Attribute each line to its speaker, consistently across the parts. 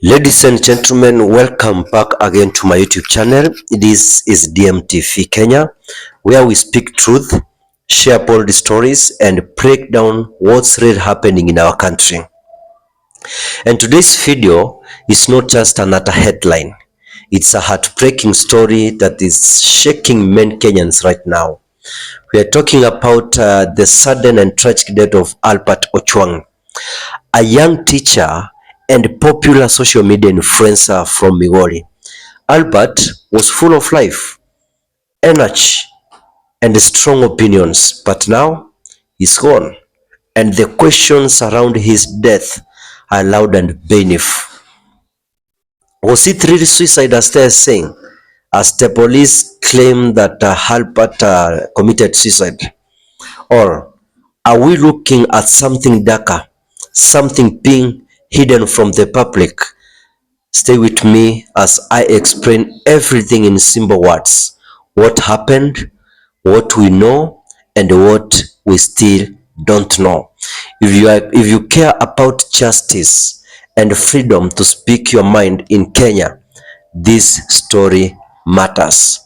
Speaker 1: Ladies and gentlemen, welcome back again to my YouTube channel. This is DMTV Kenya, where we speak truth, share bold stories, and break down what's really happening in our country. And today's video is not just another headline. It's a heartbreaking story that is shaking many Kenyans right now. We are talking about the sudden and tragic death of Albert Ojwang, a young teacher and popular social media influencer from Migori. Albert was full of life, energy, and strong opinions, but now he's gone, and the questions around his death are loud and painful. Was it really suicide as they are saying, as the police claim that Albert committed suicide? Or are we looking at something darker, something being hidden from the public? Stay with me as I explain everything in simple words. What happened, what we know, and what we still don't know. If you care about justice and freedom to speak your mind in Kenya, this story matters.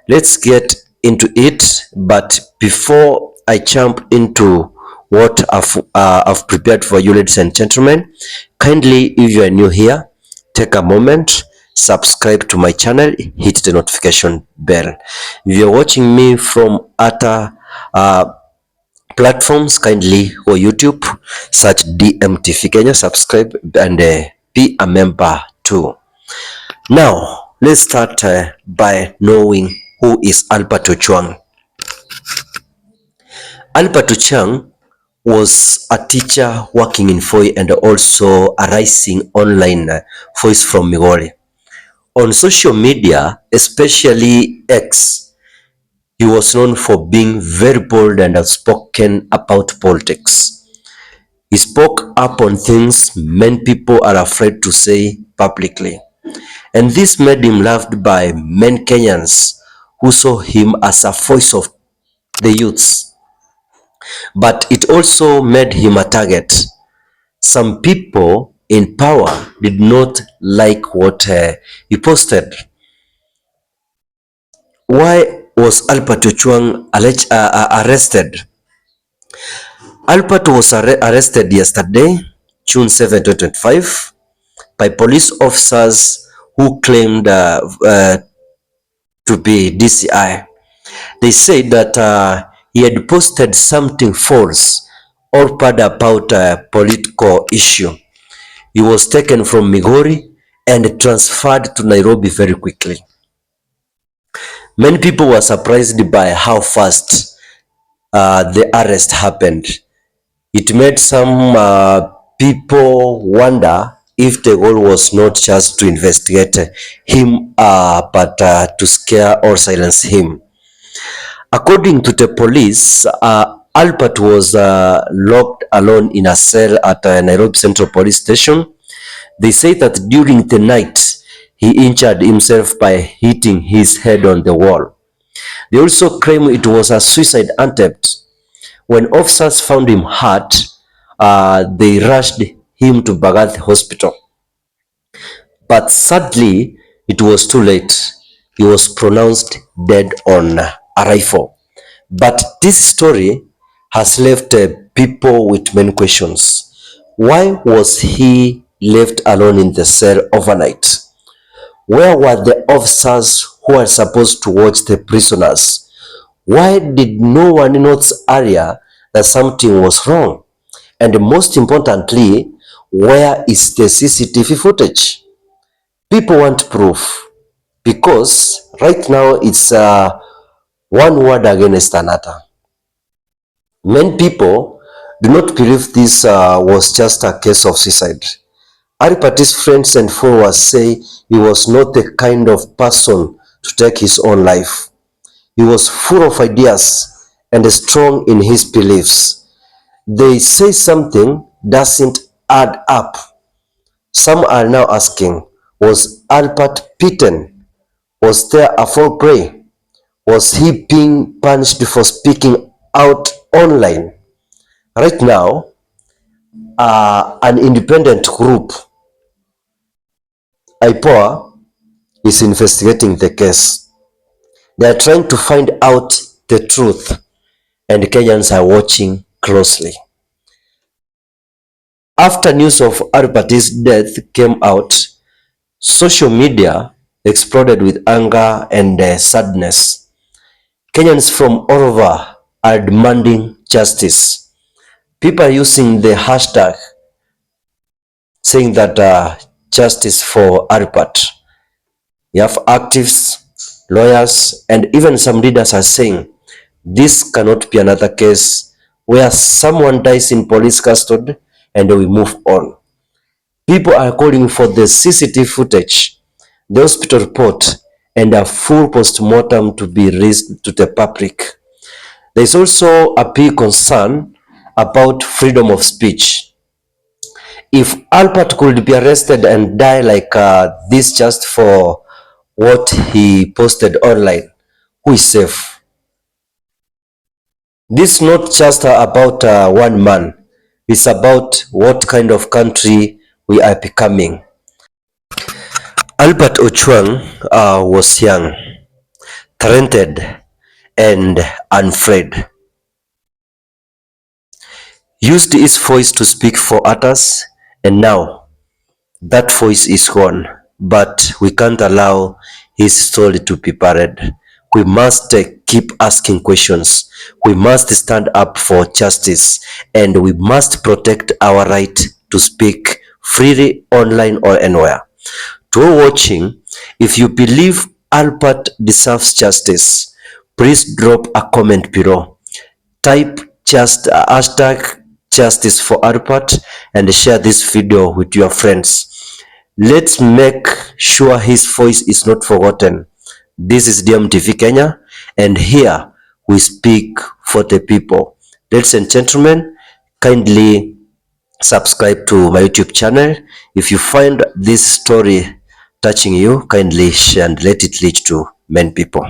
Speaker 1: Let's get into it, but before I jump into what I've prepared for you, ladies and gentlemen, kindly, if you are new here, take a moment, subscribe to my channel, hit the notification bell. If you're watching me from other platforms, kindly go YouTube, search DMTV Kenya, subscribe, and be a member too. Now, let's start by knowing who is Albert Ojwang. Albert Ojwang was a teacher working in Voi and also a rising online voice from Migori. On social media, especially X, he was known for being very bold and outspoken about politics. He spoke up on things many people are afraid to say publicly. And this made him loved by many Kenyans who saw him as a voice of the youths. But it also made him a target. Some people in power did not like what he posted. Why was Albert Ojwang arrested? Albert was arrested yesterday, June 7, 2025, by police officers who claimed to be DCI. They said that he had posted something false or bad about a political issue. He was taken from Migori and transferred to Nairobi very quickly. Many people were surprised by how fast the arrest happened. It made some people wonder if the goal was not just to investigate him, but to scare or silence him. According to the police, Albert was locked alone in a cell at Nairobi Central Police Station. They say that during the night, he injured himself by hitting his head on the wall. They also claim it was a suicide attempt. When officers found him hurt, they rushed him to Bagath Hospital. But sadly, it was too late. He was pronounced dead on arrival. But this story has left people with many questions. Why was he left alone in the cell overnight? Where were the officers who are supposed to watch the prisoners? Why did no one notice earlier that something was wrong? And most importantly, where is the CCTV footage? People want proof because right now it's one word against another. Many people do not believe this was just a case of suicide. Aripatis friends and followers say he was not the kind of person to take his own life. He was full of ideas and strong in his beliefs. They say something doesn't add up. Some are now asking, was Albert beaten? Was there a foul play? Was he being punished for speaking out online? Right now, an independent group IPOA is investigating the case. They are trying to find out the truth, and Kenyans are watching closely. After news of Arpati's death came out, social media exploded with anger and sadness. Kenyans from all over are demanding justice. People are using the hashtag saying that justice for Arpat. You have activists, lawyers, and even some leaders are saying this cannot be another case where someone dies in police custody and we move on. People are calling for the CCTV footage, the hospital report, and a full post-mortem to be released to the public. There is also a big concern about freedom of speech. If Albert could be arrested and die like this just for what he posted online, who is safe? This is not just about one man. It's about what kind of country we are becoming. Albert Ojwang was young, talented, and unafraid. Used his voice to speak for others, and now that voice is gone. But we can't allow his story to be buried. We must keep asking questions. We must stand up for justice, and we must protect our right to speak freely online or anywhere. To all watching, if you believe Albert deserves justice, please drop a comment below. Type just hashtag justice for Albert and share this video with your friends. Let's make sure his voice is not forgotten. This is DMTV Kenya, and here we speak for the people. Ladies and gentlemen, kindly subscribe to my YouTube channel. If you find this story touching you, kindly share and let it reach to many people.